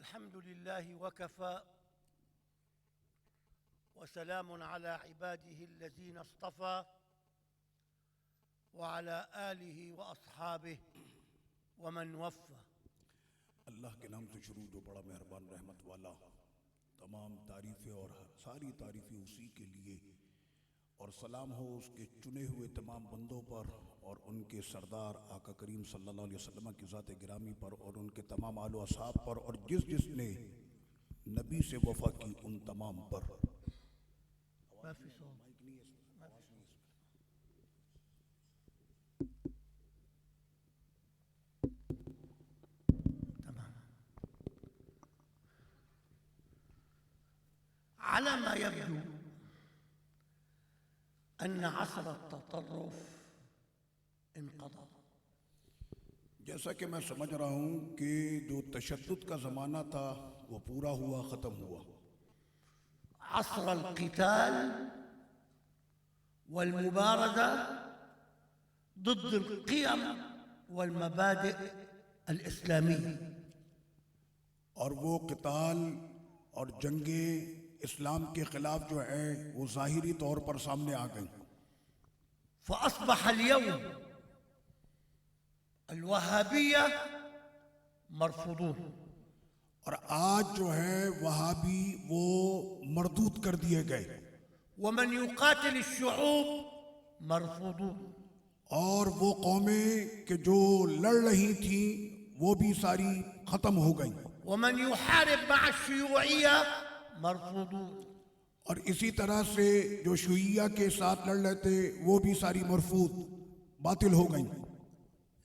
الحمد لله وكفى وسلام على عباده الذين اصطفى وعلى آله وأصحابه ومن وفى. اللہ کے نام سے شروع جو بڑا مہربان رحمت والا. تمام تعریفیں اور ساری تعریفیں اسی کے لیے، اور سلام ہو اس کے چنے ہوئے تمام بندوں پر اور ان کے سردار آقا کریم صلی اللہ علیہ وسلم کی ذات گرامی پر اور ان کے تمام آل و اصحاب پر اور جس نے نبی سے وفا کی ان تمام پر. على ما يبدو أن عصر التطرف انقضى. جیسا کہ میں سمجھ رہا ہوں کہ جو تشدد کا زمانہ تھا وہ پورا ہوا، ختم ہوا. عصر القتال والمبارزة ضد القيم والمبادئ الإسلامية. اور وہ قتال اور جنگیں اسلام کے خلاف جو ہیں وہ ظاہری طور پر سامنے آ گئیں. فأصبح اليوم الوهابية مرفوضون. اور آج جو ہے وہابی وہ مردود کر دیے گئے. ومن يقاتل الشعوب مرفوضون. اور وہ قومیں کہ جو لڑ رہی تھیں وہ بھی ساری ختم ہو گئیں. ومن يحارب مع الشيوعية مرفوضون. اور اسی طرح سے جو شیعہ کے ساتھ لڑ رہے تھے وہ بھی ساری مرفوض باطل ہو گئیں.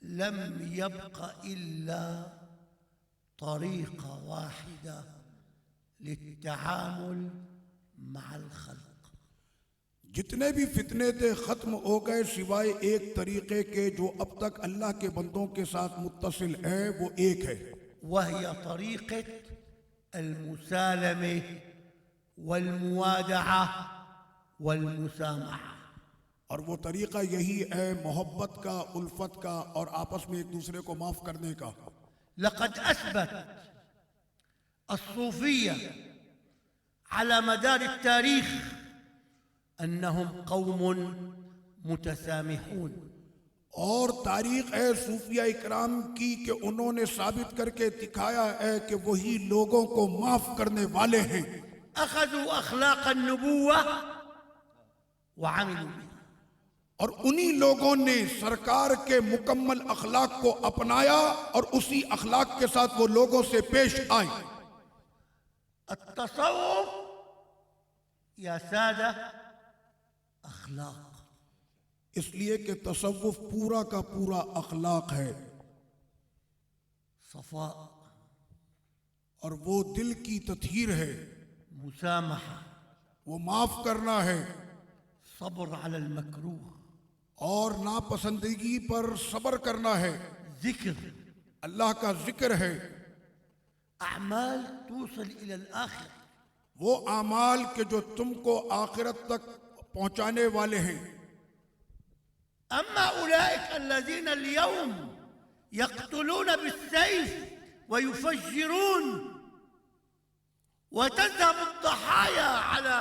لم يبق إلا طريقة واحدة للتعامل مع الخلق. جتنے بھی فتنے تھے ختم ہو گئے سوائے ایک طریقے کے جو اب تک اللہ کے بندوں کے ساتھ متصل ہے، وہ ایک ہے، وهي طريقة المسالمة والموادعة والمسامحة. اور وہ طریقہ یہی ہے محبت کا، الفت کا اور آپس میں ایک دوسرے کو معاف کرنے کا. لقد أثبت الصوفية على مدار التاريخ أنهم قوم متسامحون. اور تاریخ ہے صوفیہ اکرام کی کہ انہوں نے ثابت کر کے دکھایا ہے کہ وہی لوگوں کو معاف کرنے والے ہیں. أخذوا أخلاق النبوة وعملوا بها. اور انہی لوگوں نے سرکار کے مکمل اخلاق کو اپنایا اور اسی اخلاق کے ساتھ وہ لوگوں سے پیش آئے. التصوف يا سادة أخلاق. اس لیے کہ تصوف پورا کا پورا اخلاق ہے، صفاء، اور وہ دل کی تطہیر ہے، مسامحة، وہ معاف کرنا ہے، صبر على المكروه، اور ناپسندگی پر صبر کرنا ہے، ذکر، اللہ کا ذکر ہے، أعمال توصل إلى الآخر. وہ اعمال کہ جو تم کو آخرت تک پہنچانے والے ہیں. أما أولئك الذين اليوم يقتلون بالسيف ويفجرون وتذهب الضحايا على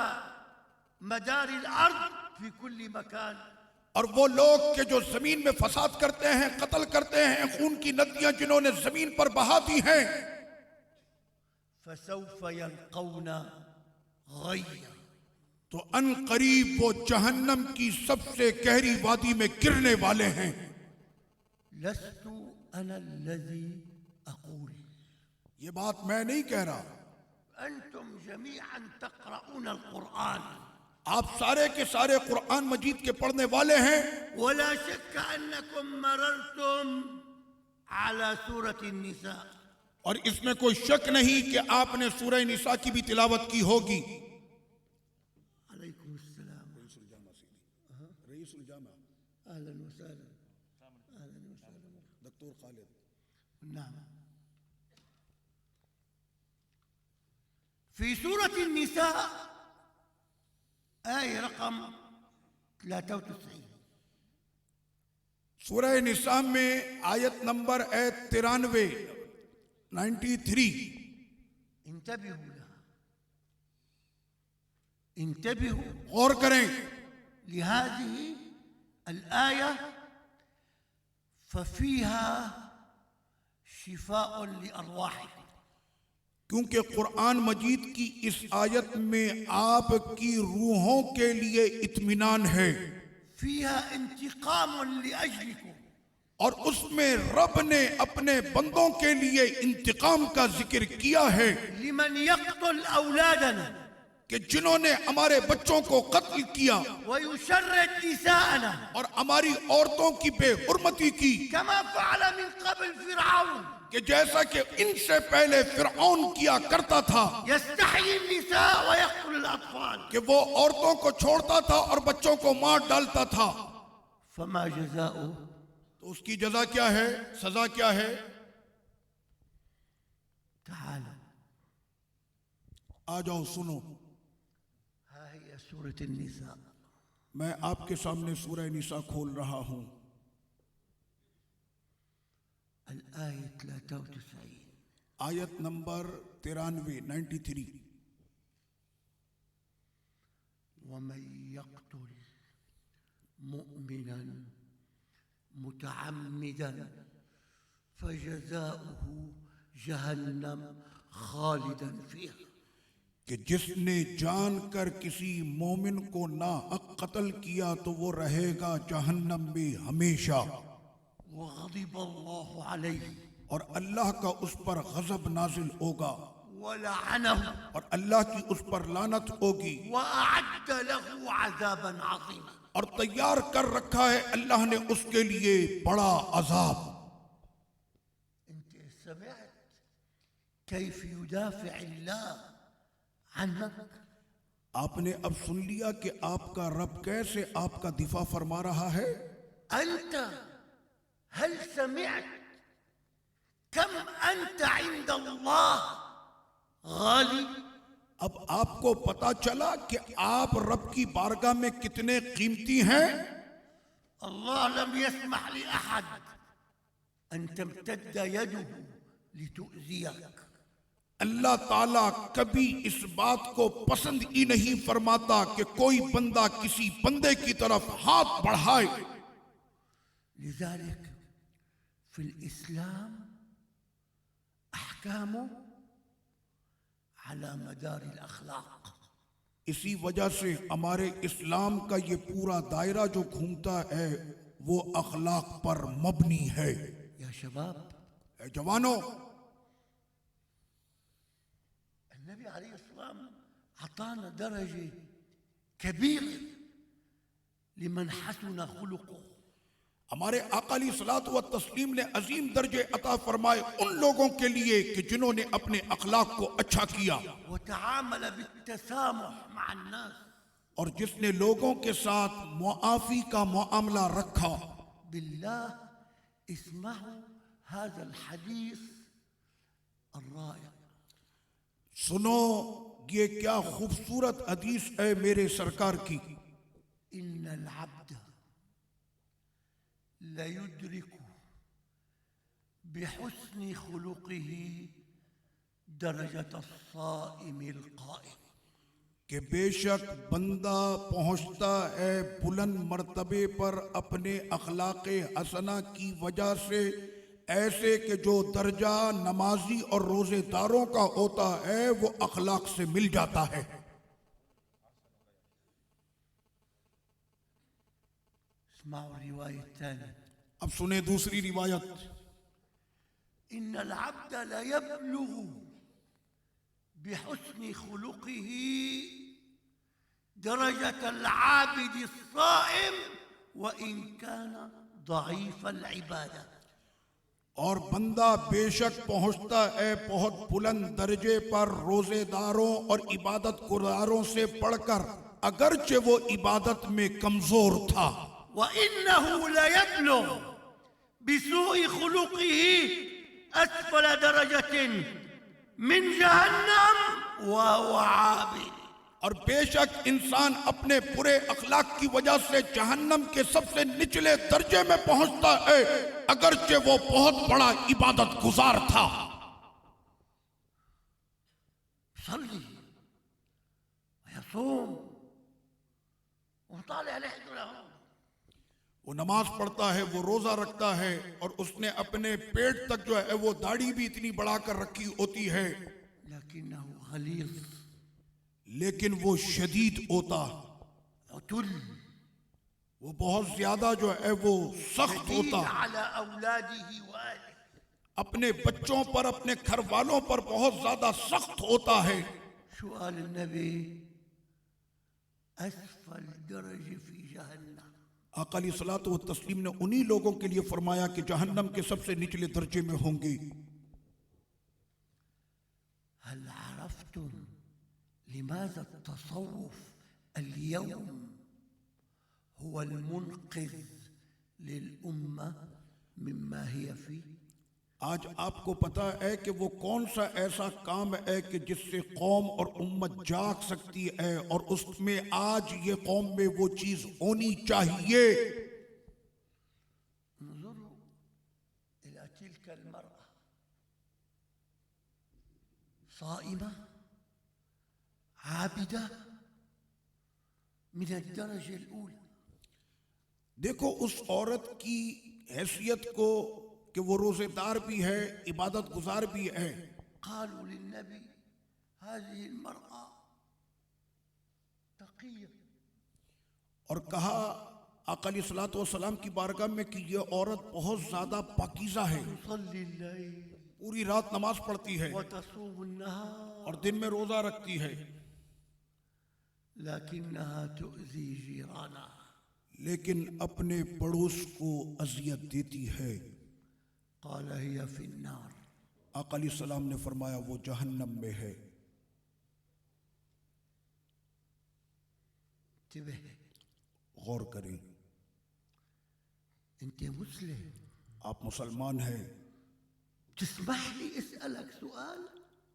مدار الأرض في كل مكان. اور وہ لوگ کہ جو زمین میں فساد کرتے ہیں، قتل کرتے ہیں، خون کی ندیاں جنہوں نے زمین پر بہا دی ہیں، فسوف يلقون غيا. تو ان قریب وہ جہنم کی سب سے گہری وادی میں گرنے والے ہیں. لست أنا الذي أقول، یہ بات میں نہیں کہہ رہا، أنتم جميعا تقرؤون القرآن آپ سارے کے سارے قرآن مجید کے پڑھنے والے ہیں. ولا شك أنكم مررتم على سورة النساء. اور اس میں کوئی شک نہیں کہ آپ نے سورہ نساء کی بھی تلاوت کی ہوگی. عليكم السلام. رئیس الجامعہ أهلا وسهلا. أهلا وسهلا. دکتور خالد. نعم. في سورة النساء آية رقم 93. سورہ نساء میں آیت نمبر 93 انتبهوا لها، انتبهوا غور کریں لهذه الآية ففيها شفاء لأرواحكم. کیونکہ قرآن مجید کی اس آیت میں آپ کی روحوں کے لیے اطمینان ہے، فيها انتقام لأجلكم، اور اس میں رب نے اپنے بندوں کے لیے انتقام کا ذکر کیا ہے لمن يقتل أولادنا کہ جنہوں نے ہمارے بچوں کو قتل کیا ويشرد نساءنا اور ہماری عورتوں کی بے حرمتی کی، كما فعل من قبل فرعون کہ جیسا کہ ان سے پہلے فرعون کیا کرتا تھا يستحيي النساء ويقتل الأطفال. کہ وہ عورتوں کو چھوڑتا تھا اور بچوں کو مار ڈالتا تھا. فما جزاؤه؟ تو اس کی جزا کیا ہے، سزا کیا ہے؟ تعالوا آ جاؤ سنو، ها هي سورة النساء. میں آپ کے سامنے سورہ نساء کھول رہا ہوں، الآية 93. آیت نمبر 93 ومن يقتل مؤمنا متعمدا فجزاؤه جهنم خالدا فيها. کہ جس نے جان کر کسی مومن کو ناحق قتل کیا تو وہ رہے گا جہنم میں ہمیشہ، وغضب الله عليه اور اللہ کا اس پر غضب نازل ہوگا، ولعنه اور اللہ کی اس پر لعنت ہوگی، وأعد له عذابا عظيما. اور تیار کر رکھا ہے اللہ نے اس کے لیے بڑا عذاب. انت سمعت كيف يدافع الله عنك؟ آپ نے اب سن لیا کہ آپ کا رب کیسے آپ کا دفاع فرما رہا ہے. أنت هل سمعت كم أنت عند الله غالي؟ اب آپ کو پتا چلا کہ آپ رب کی بارگاہ میں کتنے قیمتی ہیں. الله لم يسمح لأحد أن تمتد يده لتؤذيك. اللہ تعالیٰ کبھی اس بات کو پسند ہی نہیں فرماتا کہ کوئی بندہ کسی بندے کی طرف ہاتھ بڑھائے. لذلك في الإسلام أحكامه على مدار الأخلاق. اسی وجہ سے ہمارے اسلام کا یہ پورا دائرہ جو گھومتا ہے وہ اخلاق پر مبنی ہے. يا شباب، اے جوانوں، النبي عليه الصلاة والسلام أعطانا درجة كبيرة لمن حسن خلقه. ہمارے آقا علیہ الصلوۃ والتسلیم نے عظیم درجے عطا فرمائے ان لوگوں کے لیے کہ جنہوں نے اپنے اخلاق کو اچھا کیا وتعامل بالتسامح مع الناس، اور جس نے لوگوں کے ساتھ معافی کا معاملہ رکھا. بالله اسمعوا هذا الحديث الرائع. سنو یہ کیا خوبصورت حدیث ہے میرے سرکار کی. إن العبد لا يدرك بحسن خلقه درجة الصائم القائم. کہ بے شک بندہ پہنچتا ہے بلند مرتبے پر اپنے اخلاق حسنہ کی وجہ سے ایسے کہ جو درجہ نمازی اور روزے داروں کا ہوتا ہے وہ اخلاق سے مل جاتا ہے. اسمعوا الرواية الثانية. اب سنیں دوسری روایت. إن العبد لا يبلغ بحسن خلقه درجة العابد الصائم وإن كان ضعيف العبادة. اور بندہ بے شک پہنچتا ہے بہت بلند درجے پر روزے داروں اور عبادت گزاروں سے پڑھ کر اگرچہ وہ عبادت میں کمزور تھا. وإنه لا يبلغ بسوء خلقه أسفل درجة من جهنم وهو عابد. اور بے شک انسان اپنے برے اخلاق کی وجہ سے جہنم کے سب سے نچلے درجے میں پہنچتا ہے اگرچہ وہ بہت بڑا عبادت گزار تھا. يصلي ويصوم وطالع لحده له. وہ نماز پڑھتا ہے، وہ روزہ رکھتا ہے، اور اس نے اپنے پیٹ تک جو ہے وہ داڑھی بھی اتنی بڑھا کر رکھی ہوتی ہے، لكنه غليظ لیکن وہ شدید ہوتا، عتل وہ بہت زیادہ جو ہے وہ سخت شديد ہوتا، على أولاده وأهله. اپنے بچوں پر، اپنے گھر والوں پر بہت زیادہ سخت ہوتا ہے. سؤال النبي أسفل درجة في جهنم. آقا علیہ الصلوۃ والتسلیم نے انہی لوگوں کے لیے فرمایا کہ جہنم کے سب سے نچلے درجے میں ہوں گے. هل عرفتم لماذا التصوف اليوم هو المنقذ للأمة مما هي فيه؟ آج آپ کو پتا ہے کہ وہ کون سا ایسا کام ہے کہ جس سے قوم اور امت جاگ سکتی ہے، اور اس میں آج یہ قوم میں وہ چیز ہونی چاہیے. انظروا إلى تلك المرأة صائمة عابدة من الدرجة الأولى. دیکھو اس عورت کی حیثیت کو کہ وہ روزے دار بھی ہے، عبادت گزار بھی ہے. قالوا للنبي هذه المرأة تقية. اور کہا آقا علیہ الصلوۃ والسلام کی بارگاہ میں کہ یہ عورت بہت زیادہ پاکیزہ ہے، تصلي الليل پوری رات نماز پڑھتی ہے وتصوم النهار اور دن میں روزہ رکھتی ہے، لكنها تؤذي جيرانها. لیکن اپنے پڑوس کو اذیت دیتی ہے. قال هي في النار. آقا علیہ السلام نے فرمایا وہ جہنم میں ہے. انتبه، غور کریں، انت مسلم، آپ مسلمان ہیں. تسمح لي اسألك سؤال؟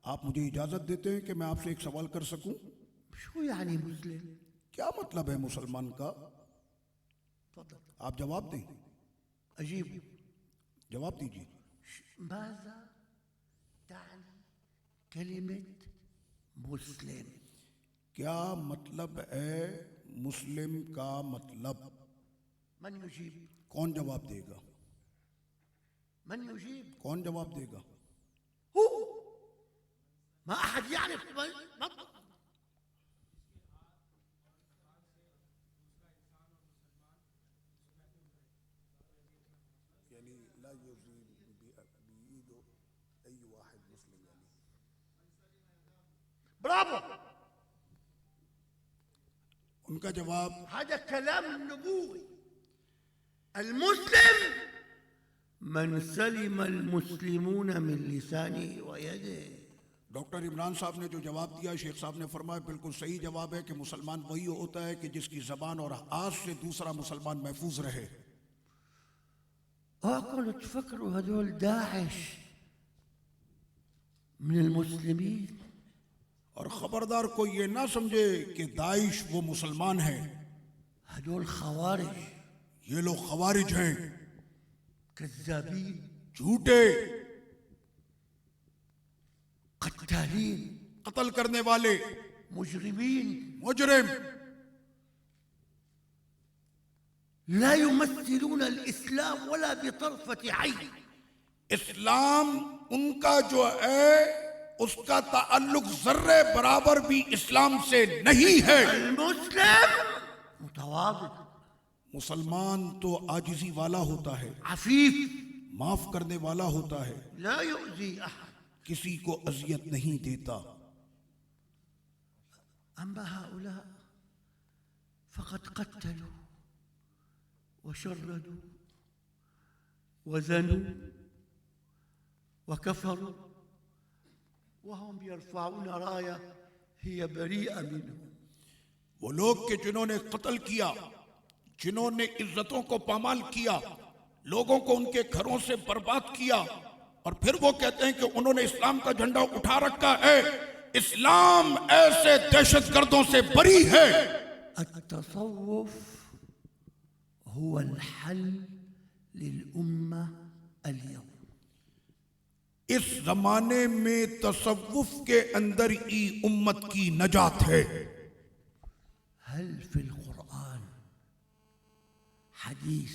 آپ مجھے اجازت دیتے ہیں کہ میں آپ سے ایک سوال کر سکوں؟ شو يعني مسلم؟ کیا مطلب ہے مسلمان کا؟ تفضل آپ جواب دیں، أجيب. جواب دیجیے. ماذا تعني كلمة مسلم؟ کیا مطلب ہے مسلم کا مطلب؟ من يجيب؟ کون جواب دے گا؟ من يجيب؟ کون جواب دے گا؟ هو ما أحد يعرف. یعنی لا یزید بید ای واحد مسلم. یعنی برافو، ان کا جواب هذا كلام النبوي. المسلم من سلم المسلمون من لسانه ويده. ڈاکٹر عمران صاحب نے جو جواب دیا، شیخ صاحب نے فرمایا بالکل صحیح جواب ہے کہ مسلمان وہی ہوتا ہے کہ جس کی زبان اور ہاتھ سے دوسرا مسلمان محفوظ رہے. كانوا تفكروا هذول داعش من المسلمين. اور خبردار کوئی یہ نہ سمجھے کہ داعش وہ مسلمان ہیں. هذول خوارج یہ لوگ خوارج ہیں، كذابين جھوٹے، قتالين قتل کرنے والے، مجرمين مجرم، لا يمثلون الإسلام ولا بطرفة عين. اسلام ان کا جو ہے اس کا تعلق ذرے برابر بھی اسلام سے نہیں ہے. المسلم متواضع مسلمان تو عاجزی والا ہوتا ہے، عفيف معاف کرنے والا ہوتا ہے، لا يؤذي أحد. کسی کو اذیت نہیں دیتا. أما هؤلاء فقد قتلوا وشردوا وزنوا وكفروا وهم يرفعون راية هي بريئة منهم. وہ لوگ کہ جنہوں نے قتل کیا، جنہوں نے عزتوں کو پامال کیا، لوگوں کو ان کے گھروں سے برباد کیا، اور پھر وہ کہتے ہیں کہ انہوں نے اسلام کا جھنڈا اٹھا رکھا ہے. اسلام ایسے دہشت گردوں سے بری ہے. التصوف هو الحل للأمة اليوم. اس زمانے میں تصوف کے اندر ہی امت کی نجات ہے۔ هل في القرآن حديث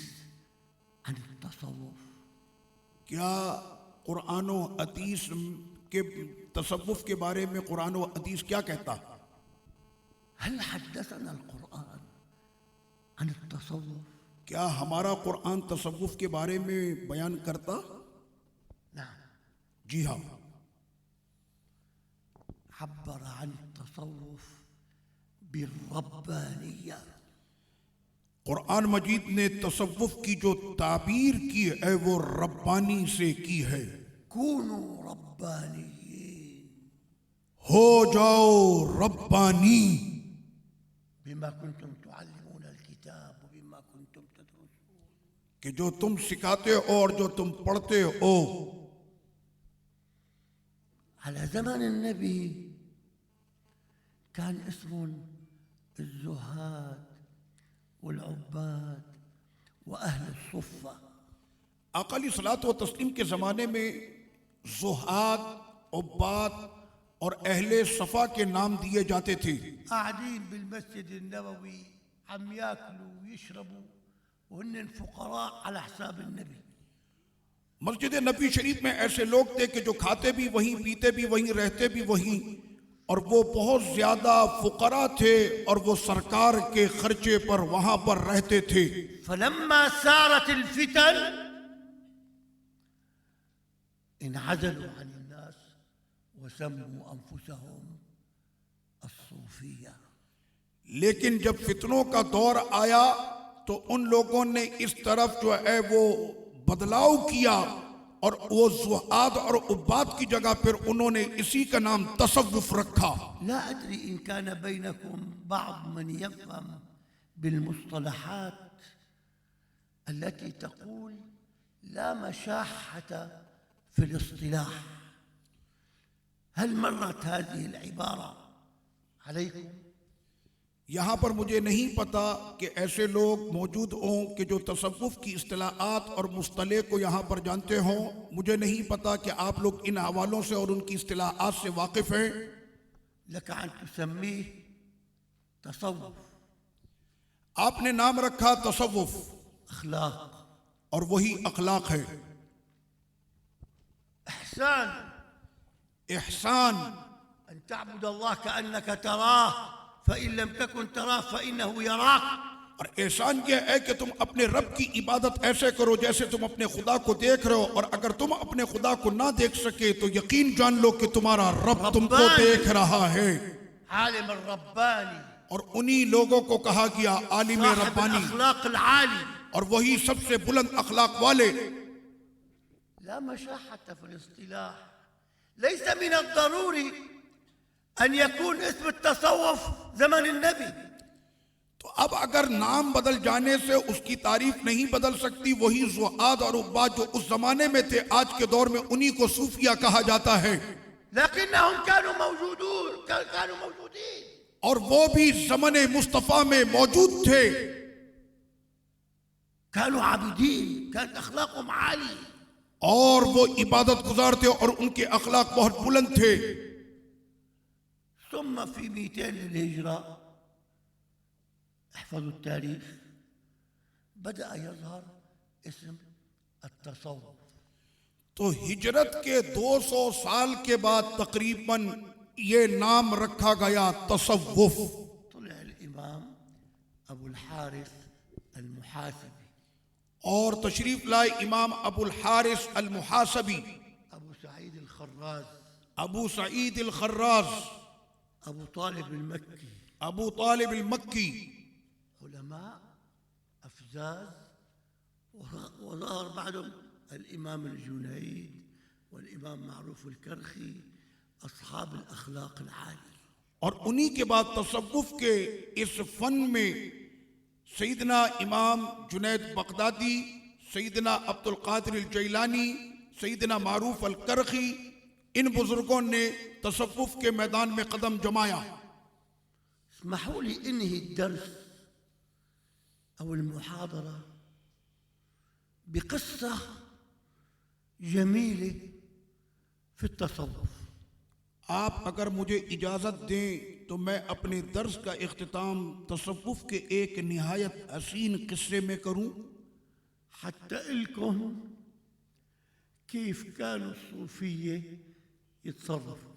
عن التصوف؟ کیا قرآن و حدیث کے تصوف کے بارے میں قرآن و حدیث کیا کہتا؟ هل حدثنا القرآن عن التصوف؟ کیا ہمارا قرآن تصوف کے بارے میں بیان کرتا؟ نعم، جی ہاں۔ عبر عن التصوف بالربانية۔ قرآن مجید نے تصوف کی جو تعبیر کی ہے وہ ربانی سے کی ہے۔ كونوا ربانيين ہو جاؤ ربانی، بما كنتم تعلمون الكتاب وبما كنتم تدرسون۔ کہ جو تم سکھاتے ہو اور جو تم پڑھتے ہو۔ على زمن النبي كان اسم الزهاد والعباد وأهل الصفة۔ آقا علیہ الصلوۃ والتسلیم کے زمانے میں زہاد، عباد اور اہل صفا کے نام دیے جاتے تھے۔ قاعدين بالمسجد النبوي عم ياكلوا ويشربوا وهن فقراء على حساب النبي۔ مسجد نبی شریف میں ایسے لوگ تھے کہ جو کھاتے بھی وہیں، پیتے بھی وہیں، رہتے بھی وہیں، اور وہ بہت زیادہ فقراء تھے اور وہ سرکار کے خرچے پر وہاں پر رہتے تھے۔ فلما سارت الفتن انعزلوا عن الناس وسموا انفسهم الصوفیہ۔ لیکن جب فتنوں کا دور آیا تو ان لوگوں نے اس طرف جو ہے وہ بدلاؤ کیا اور وہ زہاد اور عباد کی جگہ پھر انہوں نے اسی کا نام تصوف رکھا۔ لا ادری ان كان بينكم بعض من يفهم بالمصطلحات التي تقول لا مشاحة في الاصطلاح، هل مرت هذه العبارة عليكم؟ یہاں پر مجھے نہیں پتا کہ ایسے لوگ موجود ہوں کہ جو تصوف کی اصطلاحات اور مصطلح کو یہاں پر جانتے ہوں۔ مجھے نہیں پتا کہ آپ لوگ ان حوالوں سے اور ان کی اصطلاحات سے واقف ہیں۔ لك ان تسميه تصوف، آپ نے نام رکھا تصوف، اخلاق، اور وہی اخلاق ہے۔ احسان، احسان، ان تعبد الله كأنك تراه فإن لم تكن تراه فإنه يراك۔ اور احسان یہ ہے کہ تم اپنے رب کی عبادت ایسے کرو جیسے تم اپنے خدا کو دیکھ رہے ہو، اور اگر تم اپنے خدا کو نہ دیکھ سکے تو یقین جان لو کہ تمہارا رب تم کو دیکھ رہا ہے۔ عالم الربانی، اور انہی لوگوں کو کہا گیا عالم صاحب ربانی، الاخلاق العالی، اور وہی سب سے بلند اخلاق والے۔ لا مشاحة في الاصطلاح، ليس من الضروري أن يكون اسم التصوف زمن النبي۔ تو اب اگر نام بدل جانے سے اس کی تعریف نہیں بدل سکتی، وہی زہاد اور عباد جو اس زمانے میں تھے آج کے دور میں انہی کو صوفیہ کہا جاتا ہے۔ لكنهم كانوا موجودين، اور وہ بھی زمن مصطفیٰ میں موجود تھے۔ كانوا عابدين، كانت أخلاقهم عالية۔ اور وہ عبادت گزار تھے اور ان کے اخلاق بہت بلند تھے۔ ثم في 200 للهجرة، احفظوا التاريخ، بدأ يظهر اسم التصوف۔ تو ہجرت کے 200 سال کے بعد تقریباً یہ نام رکھا گیا تصوف۔ طلع الإمام أبو الحارث المحاسبي، اور تشریف لائے امام ابو الحارث المحاسبی، أبو سعيد الخراز، ابو سعید الخراز، أبو طالب المكي، ابو طالب المکی، علماء أفزاز، وظهر بعدهم الإمام الجنيد والإمام معروف الكرخي، أصحاب الأخلاق العالية۔ اور انہی کے بعد تصوف کے اس فن میں سیدنا امام جنید بغدادی، سیدنا عبد القادر الجیلانی، سیدنا معروف الکرخی، ان بزرگوں نے تصوف کے میدان میں قدم جمایا۔ اسمحوا لي انهي الدرس او المحاضرة بقصة جميلة في التصوف. آپ اگر مجھے اجازت دیں تو میں اپنے درس کا اختتام تصوف کے ایک نہایت حسین قصے میں کروں حتى لكم كيف كانوا الصوفية يتصرفوا.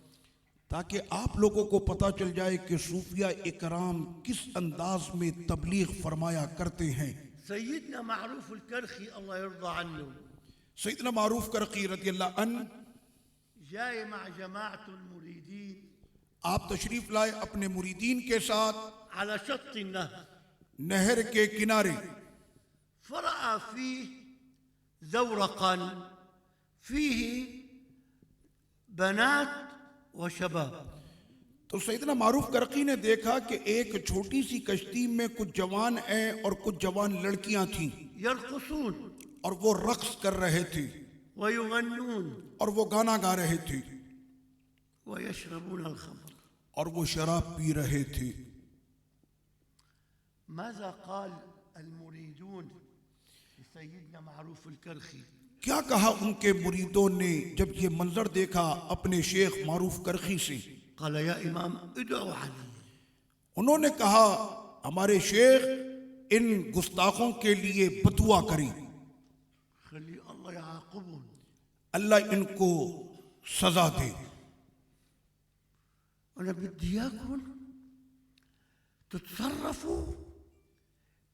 تاکہ آپ لوگوں کو پتہ چل جائے کہ صوفیہ اکرام کس انداز میں تبلیغ فرمایا کرتے ہیں. سيدنا معروف الكرخي الله يرضى عنه سیدنا معروف کرخی رضی اللہ عنہ جاي مع جماعة المريدين آپ تشریف لائے اپنے مریدین کے ساتھ على شط النهر، نہر کے کنارے. فرأى فيه زورقا فيه بنات وشباب. تو سیدنا معروف کرخی نے دیکھا کہ ایک چھوٹی سی کشتی میں کچھ جوان ہیں اور کچھ جوان لڑکیاں تھیں يرقصون اور وہ رقص کر رہے تھے ويغنون اور وہ گانا گا رہے تھے ويشربون الخمر. اور وہ شراب پی رہے تھے. ماذا قال المريدون لسيدنا معروف الكرخي؟ کیا کہا ان کے مریدوں نے جب یہ منظر دیکھا اپنے شیخ معروف کرخی سے؟ قال يا إمام ادعوا علي. انہوں نے کہا ہمارے شیخ ان گستاخوں کے لیے بدعا کریں، خلي الله يعاقبهم. اللہ ان کو سزا دے. أنا بدي إياكم تتصرفوا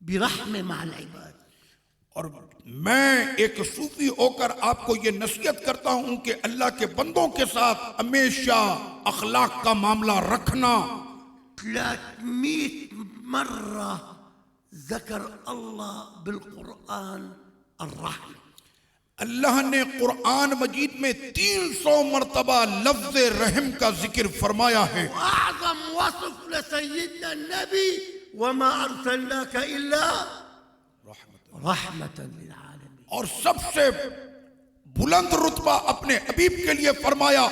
برحمة مع العباد. اور میں ایک صوفی ہو کر آپ کو یہ نصیحت کرتا ہوں کہ اللہ کے بندوں کے ساتھ ہمیشہ اخلاق کا معاملہ رکھنا. 300 مرة ذكر الله بالقرآن الرحمة. اللہ نے قرآن مجید میں 300 مرتبہ لفظ رحم کا ذکر فرمایا ہے. وأعظم وصف لسيدنا النبي وما أرسلناك إلا رحمة للعالمين. اور سب سے بلند رتبہ اپنے حبیب کے لیے فرمایا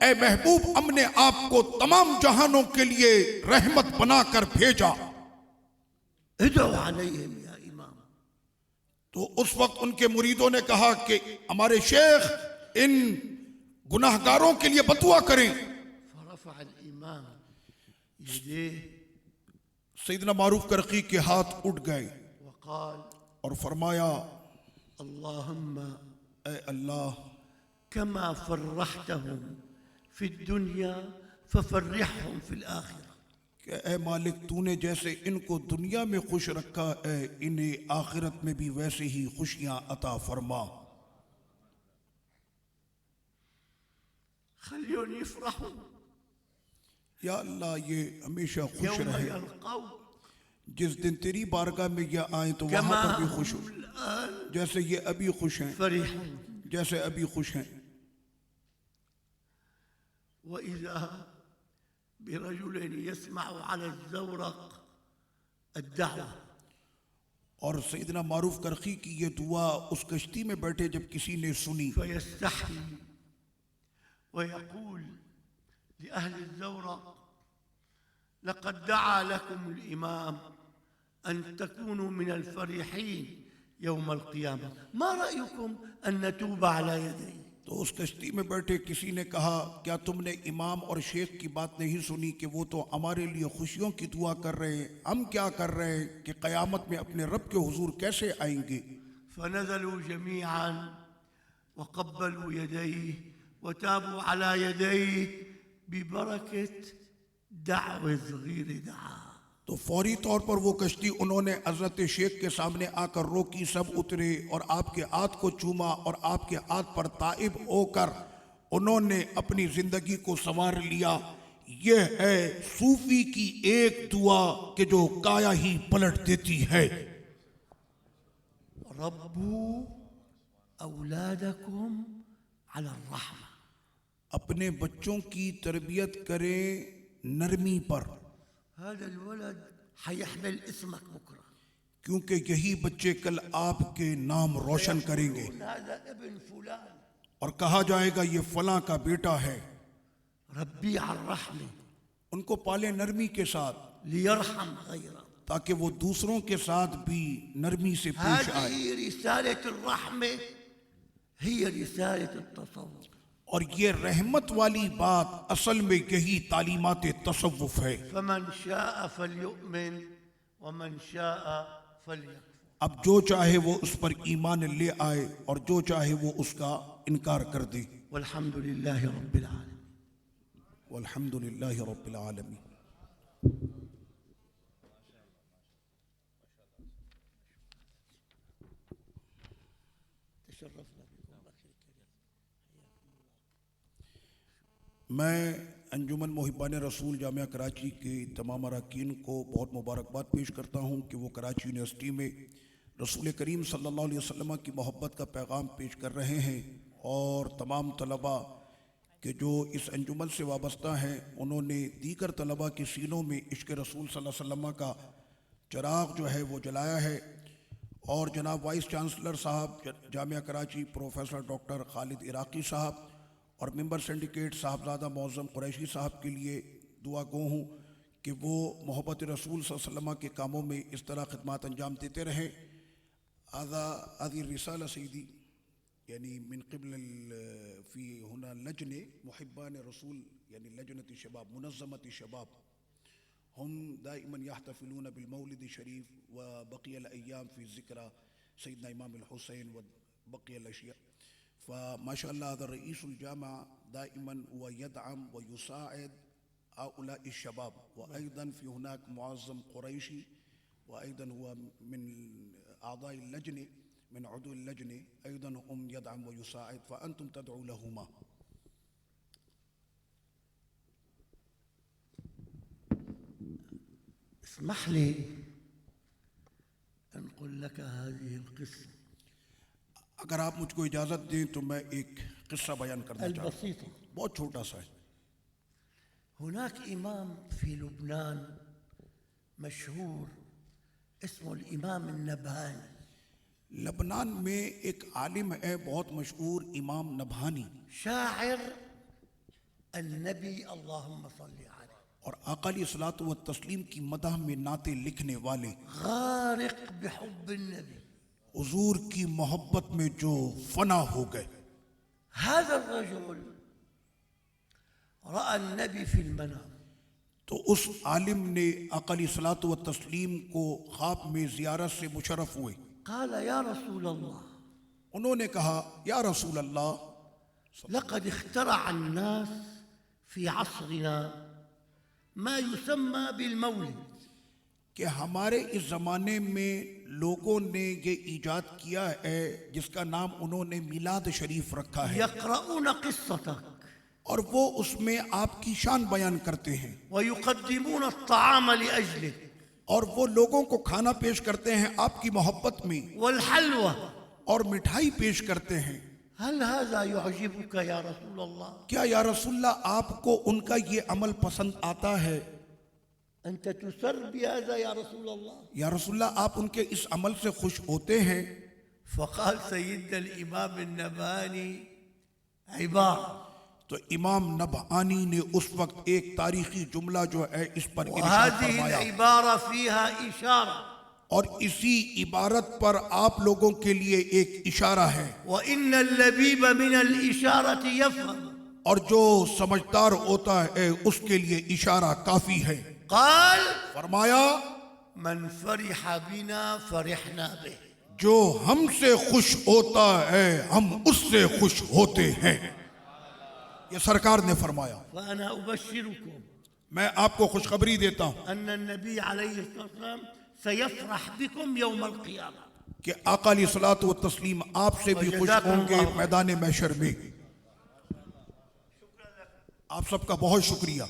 اے محبوب ہم نے آپ کو تمام جہانوں کے لیے رحمت بنا کر بھیجا. ادعوا عليهم يا إمام. تو اس وقت ان کے مریدوں نے کہا کہ ہمارے شیخ ان گناہ گاروں کے لیے بدعا کریں. فرفع الإمام يديه سیدنا معروف کرخی کے ہاتھ اٹھ گئے وقال اور فرمایا اللهم اے اللہ كما فرحتهم في الدنيا ففرحهم في الآخرة. کہ اے مالک تو نے جیسے ان کو دنیا میں خوش رکھا ہے انہیں آخرت میں بھی ویسے ہی خوشیاں عطا فرما. خليهم يفرحوا یا اللہ یہ ہمیشہ خوش يوم رہے، يلقوا جس دن تیری بارگاہ میں یہ آئیں تو وہاں كما پر بھی خوش ہو، هم الآن جیسے یہ ابھی خوش ہیں، فرحون. جیسے ابھی خوش ہیں. وإذا برجل يسمع على الزورق الدعوة. اور سیدنا معروف کرخی کی یہ دعا اس کشتی میں بیٹھے جب کسی نے سنی فيستحي ويقول لأهل الزورق لقد دعا لكم الإمام أن تكونوا من الفرحين يوم القيامة، ما رأيكم أن نتوب على يديه؟ تو اس کشتی میں بیٹھے کسی نے کہا کیا تم نے امام اور شیخ کی بات نہیں سنی کہ وہ تو ہمارے لیے خوشیوں کی دعا کر رہے ہیں، ہم کیا کر رہے ہیں کہ قیامت میں اپنے رب کے حضور کیسے آئیں گے؟ فنزلوا جميعا وقبلوا يديه وتابوا على يديه ببركة دعوة صغير دعاء. تو فوری طور پر وہ کشتی انہوں نے حضرت شیخ کے سامنے آ کر روکی، سب اترے اور آپ کے ہاتھ کو چوما اور آپ کے ہاتھ پر تائب ہو کر انہوں نے اپنی زندگی کو سنوار لیا. یہ ہے صوفی کی ایک دعا کہ جو کایا ہی پلٹ دیتی ہے. ربوا أولادكم على الرحمة. اپنے بچوں کی تربیت کریں نرمی پر، هذا الولد حيحمل اسمك بكرة. کیونکہ یہی بچے کل آپ کے نام روشن کریں گے هذا ابن فلان. اور کہا جائے گا یہ فلاں کا بیٹا ہے. ربي على الرحمة ان کو پالے نرمی کے ساتھ ليرحم غيره. تاکہ وہ دوسروں کے ساتھ بھی نرمی سے پیش آئے. هذه رسالة الرحمة، هي رسالة التصوف. اور یہ رحمت والی بات اصل میں یہی تعلیمات تصوف ہے. فمن شاء فليؤمن ومن شاء فليكفر. اب جو چاہے وہ اس پر ایمان لے آئے اور جو چاہے وہ اس کا انکار کر دے. والحمد لله رب العالمين. والحمد للہ رب العالمین. میں انجمن محبان رسول جامعہ کراچی کے تمام اراکین کو بہت مبارکباد پیش کرتا ہوں کہ وہ کراچی یونیورسٹی میں رسول کریم صلی اللہ علیہ وسلم کی محبت کا پیغام پیش کر رہے ہیں، اور تمام طلباء کہ جو اس انجمن سے وابستہ ہیں انہوں نے دیگر طلباء کے سینوں میں عشق رسول صلی اللہ علیہ وسلم کا چراغ جو ہے وہ جلایا ہے. اور جناب وائس چانسلر صاحب جامعہ کراچی پروفیسر ڈاکٹر خالد عراقی صاحب اور ممبر سنڈیکیٹ صاحبزادہ معظم قریشی صاحب کے لیے دعا گو ہوں کہ وہ محبت رسول صلی اللہ علیہ وسلم کے کاموں میں اس طرح خدمات انجام دیتے رہیں. هذه الرسالة سيدي يعني من قبل في هنا لجنة محبان رسول، يعني لجنة الشباب منظمة الشباب، هم دائما يحتفلون بالمولد الشريف وبقي الأيام في ذكرى سيدنا إمام الحسين وبقي الأشياء. فما شاء الله هذا رئيس الجامعة دائما هو يدعم ويساعد هؤلاء الشباب. وأيضا في هناك معظم قريشي وأيضا هو من أعضاء اللجنة، من عضو اللجنة، أيضا هم يدعم ويساعد، فأنتم تدعوا لهما. اسمح لي أنقل لك هذه القصة اگر آپ مجھ کو اجازت دیں تو میں ایک قصہ بیان کرنا چاہتا ہوں، البسيطة. بہت چھوٹا سا ہے. هناك إمام في لبنان مشهور اسمه الإمام النبهاني. لبنان میں ایک عالم ہے بہت مشہور، امام نبہانی، شاعر النبي اللهم صل عليه، اور آقا علیہ الصلوۃ والتسلیم کی مدح میں نعتیں لکھنے والے، غارق بحب النبي. حضور کی محبت میں جو فنا ہو گئے. هذا الرجل رأى النبي في المنام. تو اس عالم نے آقا علیہ الصلوۃ والتسلیم کو خواب میں زیارت سے مشرف ہوئے. قال يا رسول الله، انہوں نے کہا یا رسول اللہ، لقد اخترع الناس في عصرنا ما يسمى بالمولد. کہ ہمارے اس زمانے میں لوگوں نے یہ ایجاد کیا ہے جس کا نام انہوں نے میلاد شریف رکھا ہے، يقرؤون قصتك اور وہ اس میں آپ کی شان بیان کرتے ہیں، ويقدمون الطعام لأجلك اور وہ لوگوں کو کھانا پیش کرتے ہیں آپ کی محبت میں، والحلوى. اور مٹھائی پیش کرتے ہیں. هل هذا يعجبك يا رسول الله؟ کیا یا رسول اللہ آپ کو ان کا یہ عمل پسند آتا ہے؟ أنت تسر بهذا يا رسول الله؟ یا رسول اللہ آپ ان کے اس عمل سے خوش ہوتے ہیں؟ فقال سيدنا الإمام النبهاني عبارة، تو امام نبہانی نے اس وقت ایک تاریخی جملہ جو ہے اس پر ارشاد وهذه فرمایا، العبارة فيها إشارة. اور اسی عبارت پر آپ لوگوں کے لیے ایک اشارہ ہے. وإن اللبيب من الإشارة يفهم. اور جو سمجھدار ہوتا ہے اس کے لیے اشارہ کافی ہے. قال فرمایا من فرح بنا فرحنا به. جو ہم سے خوش ہوتا ہے ہم اس سے خوش ہوتے ہیں. یہ سرکار نے فرمایا. فأنا أبشركم میں آپ کو خوشخبری دیتا ہوں أن النبي عليه الصلاة والسلام سيفرح بكم يوم القيامة. کہ آقا علیہ الصلوۃ والتسلیم آپ سے بھی خوش ہوں گے میدان محشر میں. آپ سب کا بہت شکریہ.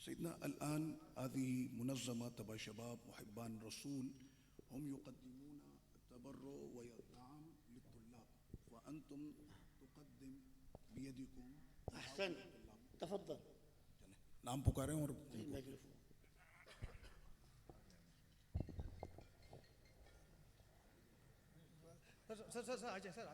سیدنا الآن هذه منظمة تبع شباب محبان رسول هم يقدمون التبرع والدعم للطلاب، وأنتم تقدم بيدكم. أحسن، تفضل. نام پکاریں اور سر آج سر